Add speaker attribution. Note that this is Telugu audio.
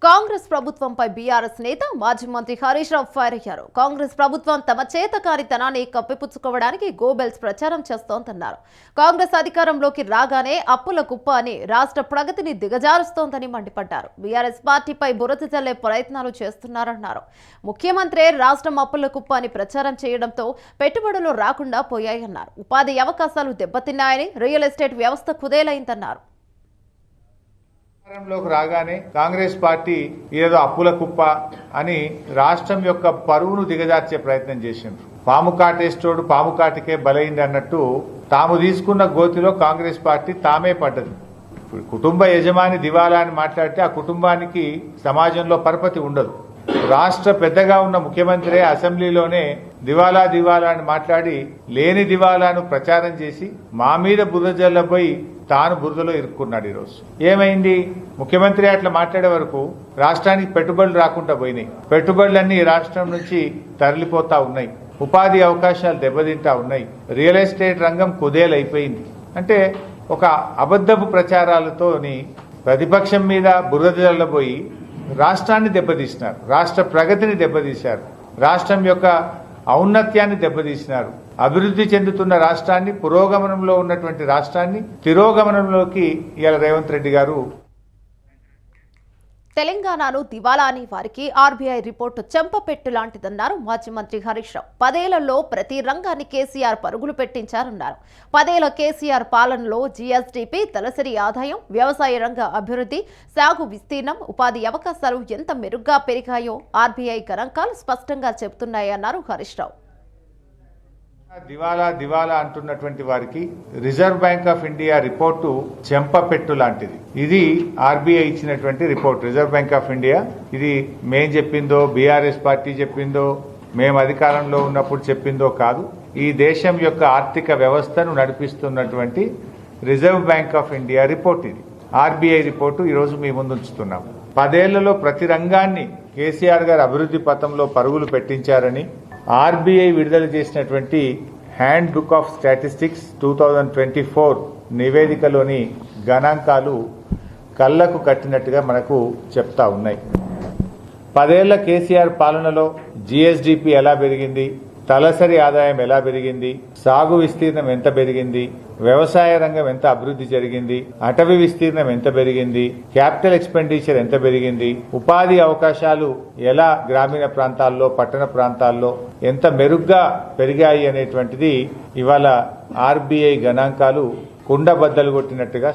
Speaker 1: కాంగ్రెస్ ప్రభుత్వంపై బీఆర్ఎస్ నేత మాజీ మంత్రి హరీష్ రావు ఫైర్ అయ్యారు. కాంగ్రెస్ ప్రభుత్వం తమ చేతకానితనాన్ని కప్పిపుచ్చుకోవడానికి గోబెల్స్ ప్రచారం చేస్తోందన్నారు. కాంగ్రెస్ అధికారంలోకి రాగానే అప్పుల కుప్ప అని రాష్ట్ర ప్రగతిని దిగజారుస్తోందని మండిపడ్డారు. బీఆర్ఎస్ పార్టీపై బురద చల్లే ప్రయత్నాలు చేస్తున్నారన్నారు. ముఖ్యమంత్రి రాష్ట్రం అప్పుల కుప్ప అని ప్రచారం చేయడంతో పెట్టుబడులు రాకుండా పోయాయన్నారు. ఉపాధి అవకాశాలు దెబ్బతిన్నాయని, రియల్ ఎస్టేట్ వ్యవస్థ కుదేలైందన్నారు.
Speaker 2: అధికారంలోకి రాగానే కాంగ్రెస్ పార్టీ ఏదో అప్పుల కుప్ప అని రాష్ట్రం యొక్క పరువును దిగజార్చే ప్రయత్నం చేసిండ్రు. పాము కాటేస్తోడు పాము కాటికే బలైంది అన్నట్టు తాము తీసుకున్న గోతిలో కాంగ్రెస్ పార్టీ తామే పడ్డది. కుటుంబ యజమాని దివాలా అని మాట్లాడితే ఆ కుటుంబానికి సమాజంలో పరపతి ఉండదు. రాష్ట్ర పెద్దగా ఉన్న ముఖ్యమంత్రి అసెంబ్లీలోనే దివాలా దివాలా అని మాట్లాడి లేని దివాలాను ప్రచారం చేసి మా మీద బురద జల్లబోయి తాను బురదలో ఇరుక్కున్నాడు. ఈరోజు ఏమైంది? ముఖ్యమంత్రి అట్లా మాట్లాడే వరకు రాష్ట్రానికి పెట్టుబడులు రాకుండా పోయినాయి. పెట్టుబడులన్నీ ఈ రాష్ట్రం నుంచి తరలిపోతా ఉన్నాయి. ఉపాధి అవకాశాలు దెబ్బతింటా ఉన్నాయి. రియల్ ఎస్టేట్ రంగం కుదేలైపోయింది. అంటే ఒక అబద్ధపు ప్రచారాలతోని ప్రతిపక్షం మీద బురద జల్లబోయి రాష్ట్రాన్ని దెబ్బతీసినారు. రాష్ట్ర ప్రగతిని దెబ్బతీశారు. రాష్ట్రం యొక్క ఔన్నత్యాన్ని దెబ్బతీసినారు. అభివృద్ధి చెందుతున్న రాష్ట్రాన్ని, పురోగమనంలో ఉన్నటువంటి రాష్ట్రాన్ని తిరోగమనంలోకి ఇవాళ రేవంత్ రెడ్డి గారు
Speaker 1: తెలంగాణను దివాలా అని వారికి ఆర్బీఐ రిపోర్టు చెంపపెట్టు లాంటిదన్నారు మాజీ మంత్రి హరీష్ రావు. 10 ఏళ్లలో ప్రతి రంగాన్ని కేసీఆర్ పరుగులు పెట్టించారన్నారు. 10 ఏళ్ల కేసీఆర్ పాలనలో జీఎస్డీపీ, తలసరి ఆదాయం, వ్యవసాయ రంగ అభివృద్ధి, సాగు విస్తీర్ణం, ఉపాధి అవకాశాలు ఎంత మెరుగ్గా పెరిగాయో ఆర్బీఐ గణాంకాలు స్పష్టంగా చెబుతున్నాయన్నారు హరీష్ రావు.
Speaker 2: దివాలా దివాలా అంటున్నటువంటి వారికి Reserve Bank of India report చెంపపెట్టు లాంటిది. ఇది ఆర్బీఐ ఇచ్చినటువంటి report. Reserve Bank of India ఇది మేం చెప్పిందో, బీఆర్ఎస్ పార్టీ చెప్పిందో, మేము అధికారంలో ఉన్నప్పుడు చెప్పిందో కాదు. ఈ దేశం యొక్క ఆర్థిక వ్యవస్థను నడిపిస్తున్నటువంటి Reserve Bank of India report ఇది. ఆర్బీఐ రిపోర్టు ఈరోజు మీ ముందు ఉంచుతున్నాం. 10 ఏళ్లలో ప్రతి రంగాన్ని కేసీఆర్ గారు అభివృద్ధి పథంలో పరుగులు పెట్టించారని ఆర్బీఐ విడుదల చేసినటువంటి హ్యాండ్ బుక్ ఆఫ్ స్టాటిస్టిక్స్ 2024 నివేదికలోని గణాంకాలు కళ్లకు కట్టినట్టుగా మనకు చెప్తా ఉన్నాయి. 10 ఏళ్ల కేసీఆర్ పాలనలో జీఎస్డీపీ ఎలా పెరిగింది, తలసరి ఆదాయం ఎలా పెరిగింది, సాగు విస్తీర్ణం ఎంత పెరిగింది, వ్యవసాయ రంగం ఎంత అభివృద్ధి జరిగింది, అటవీ విస్తీర్ణం ఎంత పెరిగింది, క్యాపిటల్ ఎక్స్పెండిచర్ ఎంత పెరిగింది, ఉపాధి అవకాశాలు ఎలా గ్రామీణ ప్రాంతాల్లో, పట్టణ ప్రాంతాల్లో ఎంత మెరుగ్గా పెరిగాయి అనేటువంటిది ఇవాళ ఆర్బీఐ గణాంకాలు కుండబద్దలు కొట్టినట్టుగా